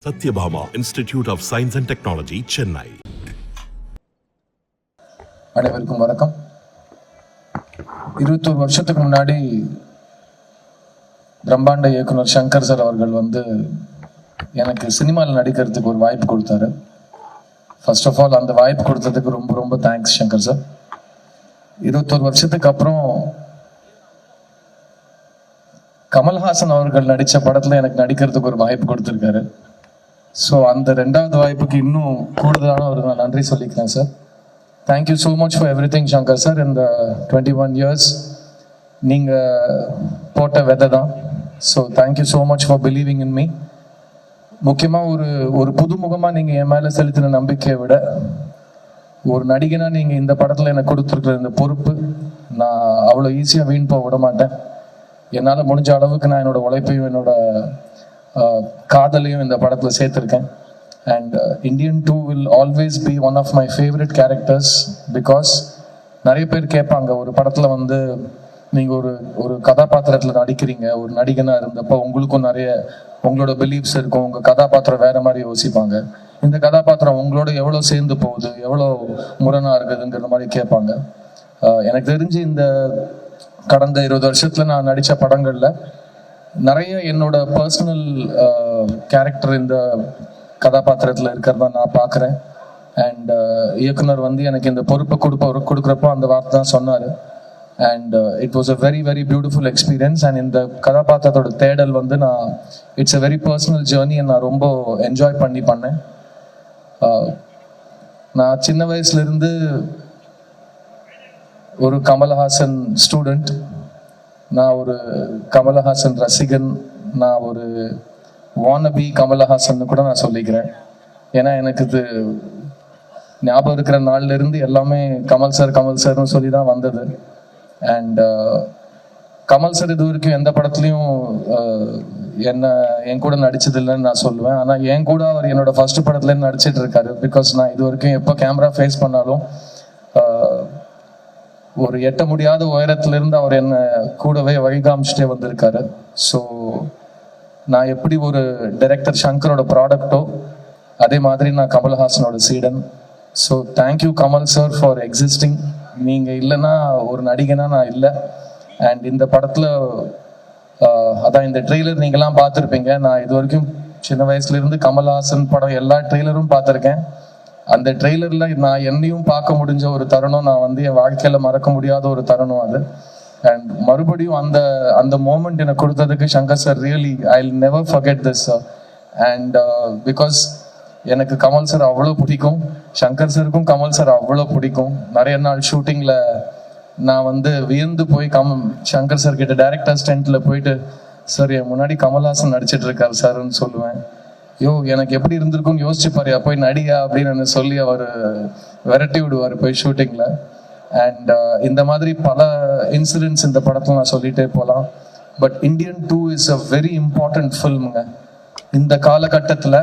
Satyabhama Institute of Science and Technology, Chennai. அனைவருக்கும் வணக்கம். 21 வருஷத்துக்கு முன்னாடி பிரம்மாண்ட இயக்குனர் சங்கர் சார் அவர்கள் எனக்கு சினிமாவில் நடிக்கிறதுக்கு ஒரு வாய்ப்பு கொடுத்தாரு. ஃபர்ஸ்ட் ஆஃப் ஆல் அந்த வாய்ப்பு கொடுத்ததுக்கு ரொம்ப ரொம்ப தேங்க்ஸ் சங்கர் சார். 21 வருஷத்துக்கு அப்புறம் கமல்ஹாசன் அவர்கள் நடித்த படத்தில் எனக்கு நடிக்கிறதுக்கு ஒரு வாய்ப்பு கொடுத்துருக்காரு. ஸோ அந்த 2வது வாய்ப்புக்கு இன்னும் கூடுதலான ஒரு நன்றி சொல்லிக்கிறேன் sir. Thank you so much for every thing Shankar sir. இந்த 21 இயர்ஸ் நீங்கள் போட்ட விதை தான். So thank you so much for believing in me. முக்கியமாக ஒரு புதுமுகமாக நீங்கள் என் மேலே செலுத்தின நம்பிக்கையை விட ஒரு நடிகனாக நீங்கள் இந்த படத்தில் எனக்கு கொடுத்துருக்குற இந்த பொறுப்பு நான் அவ்வளோ ஈஸியாக வீண் போக விட மாட்டேன். என்னால் முடிஞ்ச அளவுக்கு நான் என்னோட உழைப்பையும் என்னோட காதலையும் இந்த படத்தில் சேர்த்துருக்கேன். And Indian 2 will always be one of my favourite characters. Because நிறைய பேர் கேட்பாங்க, ஒரு படத்தில் நீங்கள் ஒரு கதாபாத்திரத்தில் நடிக்கிறீங்க, ஒரு நடிகனாக இருந்தப்போ உங்களுக்கும் நிறைய உங்களோட பிலீஃப்ஸ் இருக்கும், உங்கள் கதாபாத்திரம் வேறு மாதிரி யோசிப்பாங்க, இந்த கதாபாத்திரம் உங்களோட எவ்வளோ சேர்ந்து போகுது, எவ்வளோ முரணாக இருக்குதுங்கிற மாதிரி கேட்பாங்க. எனக்கு தெரிஞ்சு இந்த கடந்த 20 வருஷத்தில் நான் நடித்த படங்களில் நிறைய என்னோட பர்சனல் கேரக்டர் இந்த கதாபாத்திரத்தில் இருக்கிறதா நான் பார்க்குறேன். அண்ட் இயக்குனர் எனக்கு இந்த பொறுப்பை கொடுக்குறப்போ அந்த வார்த்தை தான் சொன்னார். And it was a very very beautiful experience. And இந்த கதாபாத்திரத்தோட தேடல் நான் it's a very personal journey. நான் ரொம்ப என்ஜாய் பண்ணேன். நான் சின்ன வயசுலேருந்து ஒரு கமல்ஹாசன் ஸ்டூடெண்ட், நான் ஒரு கமல்ஹாசன் ரசிகன், நான் ஒரு வானபி கமல்ஹாசன் கூட நான் சொல்லிக்கிறேன். ஏன்னா எனக்கு இது ஞாபகம் இருக்கிற நாள்ல இருந்து எல்லாமே கமல் சார்னு சொல்லி தான் வந்தது. அண்ட் கமல் சார் இது வரைக்கும் எந்த படத்துலையும் என் கூட நடிச்சதில்லைன்னு நான் சொல்லுவேன். ஆனால் என் கூட அவர் என்னோட ஃபர்ஸ்ட் படத்துலேருந்து நடிச்சிட்டு இருக்காரு. பிகாஸ் நான் இது வரைக்கும் எப்போ கேமரா ஃபேஸ் பண்ணாலும் ஒரு எட்ட முடியாத உயரத்திலிருந்து அவர் என்னை கூடவே வழிகாமிச்சிட்டே வந்திருக்காரு. ஸோ நான் எப்படி ஒரு டைரக்டர் சங்கரோட ப்ராடக்டோ அதே மாதிரி நான் கமல்ஹாசனோட சீடன். So thank you Kamal sir for existing. நீங்கள் இல்லைன்னா ஒரு நடிகனா நான் இல்லை. அண்ட் இந்த படத்தில் அதான் இந்த ட்ரெய்லர் நீங்களாம் பார்த்துருப்பீங்க. நான் இது வரைக்கும் சின்ன வயசுலேருந்து கமல்ஹாசன் படம் எல்லா ட்ரெய்லரும் பார்த்துருக்கேன். அந்த ட்ரெய்லரில் நான் என்னையும் பார்க்க முடிஞ்ச ஒரு தருணம், நான் என் வாழ்க்கையில் மறக்க முடியாத ஒரு தருணம் அது. அண்ட் மறுபடியும் அந்த மோமெண்ட் எனக்கு கொடுத்ததுக்கு Shankar sir really I will never forget this. And because எனக்கு கமல் சார் அவ்வளோ பிடிக்கும், சங்கர் சாருக்கும் கமல் சார் அவ்வளோ பிடிக்கும். நிறைய நாள் ஷூட்டிங்கில் நான் வியந்து போய் சங்கர் சார் கிட்ட டைரக்டர் ஸ்டென்ட்டில் போயிட்டு, சார் என் முன்னாடி கமல்ஹாசன் நடிச்சிட்டு இருக்காரு சார்ன்னு சொல்லுவேன். எனக்கு எப்படி இருந்திருக்கும்னு யோசிச்சு பாரியா, போய் நடிகா அப்படின்னு சொல்லி அவர் விரட்டி விடுவார் போய் ஷூட்டிங்கில். அண்ட் இந்த மாதிரி பல இன்சிடென்ட்ஸ் இந்த படத்தில் நான் சொல்லிட்டே போகலாம். But Indian 2 is a very important ஃபில்முங்க. இந்த காலகட்டத்தில்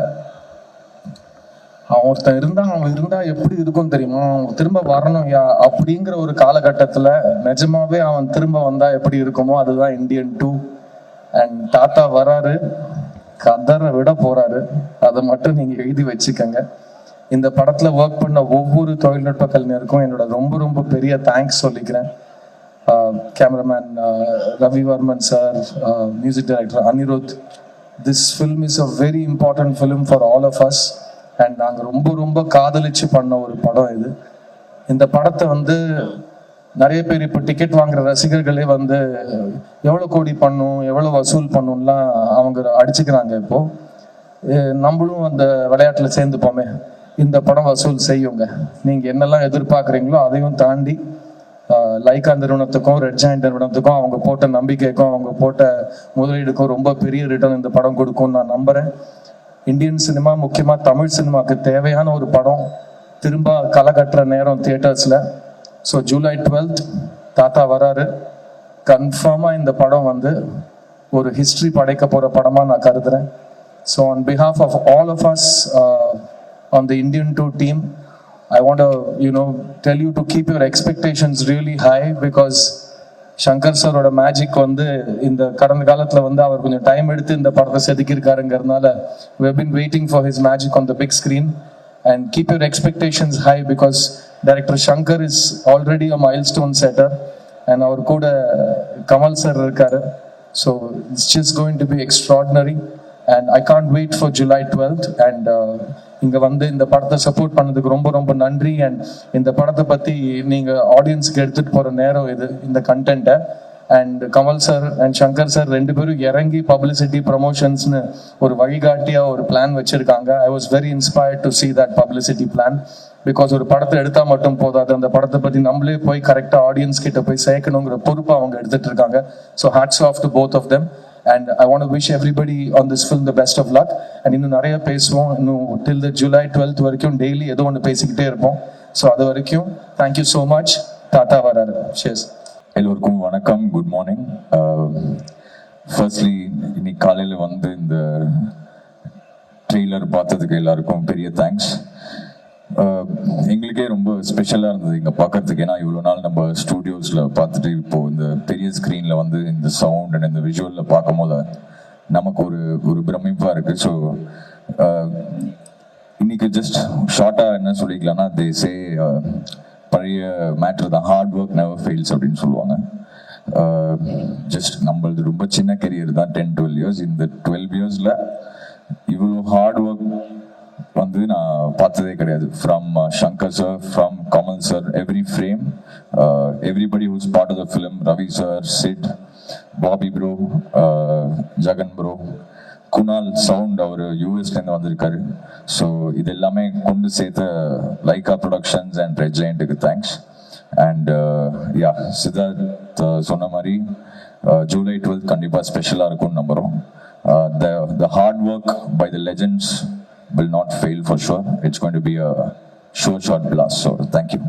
அவன் இருந்தா எப்படி இருக்கும் தெரியுமா, அவன் திரும்ப வரணும் அப்படிங்கிற ஒரு காலகட்டத்தில் நிஜமாவே அவன் திரும்ப வந்தா எப்படி இருக்குமோ அதுதான் இந்தியன் 2. அண்ட் தாத்தா வராரு, கதரை விட போறாரு, அதை மட்டும் நீங்க எழுதி வச்சுக்கோங்க. இந்த படத்துல ஒர்க் பண்ண ஒவ்வொரு தொழில்நுட்ப கலைஞருக்கும் என்னோட ரொம்ப ரொம்ப பெரிய தேங்க்ஸ் சொல்லிக்கிறேன். Cameraman Ravivarman sir, music director Anirudh. This film is a very important film for all of us. And நாங்கள் ரொம்ப ரொம்ப காதலிச்சு பண்ண ஒரு படம் இது. இந்த படத்தை நிறைய பேர் இப்போ டிக்கெட் வாங்குற ரசிகர்களே எவ்வளோ கோடி பண்ணும், எவ்வளோ வசூல் பண்ணும்லாம் அவங்க அடிச்சுக்கிறாங்க. இப்போ நம்மளும் அந்த விளையாட்டில் சேர்ந்துப்போமே, இந்த படம் வசூல் செய்யுங்க. நீங்கள் என்னெல்லாம் எதிர்பார்க்குறீங்களோ அதையும் தாண்டி லைக்கா நிறுவனத்துக்கும் ரெட் ஜாயிண்ட் நிறுவனத்துக்கும் அவங்க போட்ட நம்பிக்கைக்கும் அவங்க போட்ட முதலீடுக்கும் ரொம்ப பெரிய ரிட்டர்ன் இந்த படம் கொடுக்கும்னு நான் நம்புகிறேன். இந்தியன் சினிமா, முக்கியமாக தமிழ் சினிமாவுக்கு தேவையான ஒரு படம் திரும்ப களை கட்டுற நேரம் தியேட்டர்ஸில். ஸோ ஜூலை 12th தாத்தா வராரு. கன்ஃபார்மாக இந்த படம் ஒரு ஹிஸ்ட்ரி படைக்க போகிற படமாக நான் கருதுறேன். So on behalf of all of us on the Indian 2 team, I want to tell you to keep your expectations really high, because Shankar சாரோட மேஜிக் வந்து இந்த கடந்த காலத்துல வந்து அவர் கொஞ்சம் டைம் எடுத்து இந்த படத்தை செதுக்கியிருக்காருங்கிறதுனால we have been waiting for his magic on the big screen and keep your expectations high because director Shankar is already a milestone setter and அவர் கூட கமல் சார் இருக்காரு. So it's just going to be extraordinary and I can't wait for July 12th and இங்க வந்து இந்த படத்தை support பண்ணதுக்கு ரொம்ப ரொம்ப நன்றி. அண்ட் இந்த படத்தை பத்தி நீங்க ஆடியன்ஸ்க்கு எடுத்துட்டு போற நேரம் இது, இந்த கண்டென்ட்டை. And Kamal sir and Shankar sir ரெண்டு பேரும் இறங்கி பப்ளிசிட்டி ப்ரமோஷன்ஸ்னு ஒரு வழிகாட்டியா ஒரு பிளான் வச்சிருக்காங்க. I was very inspired to see that publicity plan because ஒரு படத்தை எடுத்தா மட்டும் போதாது, அந்த படத்தை பத்தி நம்மளே போய் கரெக்டா ஆடியன்ஸ் கிட்ட போய் சேர்க்கணுங்கிற பொறுப்பை அவங்க எடுத்துட்டு இருக்காங்க. So hats off to both of them. And I want to wish everybody on this film the best of luck. And இன்னும் நிறைய பேசுவோம், இன்னும் till the July 12th வரைக்கும் டெய்லி ஏதோ ஒன்று பேசிக்கிட்டே இருப்போம். ஸோ அது வரைக்கும் தேங்க்யூ ஸோ மச். தாத்தா வராரு. ஷேஸ். எல்லோருக்கும் வணக்கம், குட் மார்னிங். ஃபர்ஸ்ட்லி இன்னைக்கு காலையில் வந்து இந்த ட்ரெய்லர் பார்த்ததுக்கு எல்லாருக்கும் பெரிய தேங்க்ஸ். எங்களுக்கே ரொம்ப ஸ்பெஷலாக இருந்தது இங்கே பார்க்கறதுக்கு. ஏன்னா இவ்வளோ நாள் நம்ம ஸ்டூடியோஸில் பார்த்துட்டு இப்போது இந்த பெரிய ஸ்க்ரீனில் வந்து இந்த சவுண்ட் அண்ட் இந்த விஷுவலில் பார்க்கும் போது நமக்கு ஒரு பிரமிப்பாக இருக்குது. ஸோ இன்னைக்கு ஜஸ்ட் ஷார்ட்டாக என்ன சொல்லிக்கலாம்னா தேசே பழைய மேட்ரு தான், ஹார்ட் ஒர்க் நெவர் ஃபெயில்ஸ் அப்படின்னு சொல்லுவாங்க. ஜஸ்ட் நம்மளது ரொம்ப சின்ன கெரியர் தான், 10-12 years. இந்த 12 yearsல இவ்வளோ ஹார்ட் ஒர்க் வந்து நான் பார்த்ததே கிடையாது. From Shankar sir, from Kamal sir, every frame, everybody whose part of the film, Ravi sir, Sid, Bobby bro, Jagan bro, Kunal sound அவர் யூஎஸ்லேருந்து வந்திருக்காரு. ஸோ இது எல்லாமே கொண்டு சேர்த்த லைகா ப்ரொடக்ஷன்ஸ் அண்ட் ரெட் ஜெயண்ட்டுக்கு தேங்க்ஸ். அண்ட் யா, சித்தார்த் சொன்ன மாதிரி ஜூலை 12th கண்டிப்பாக ஸ்பெஷலாக இருக்கும்னு நம்புகிறோம். The hard work by the legends will not fail for sure. It's going to be a sure shot blast. So thank you.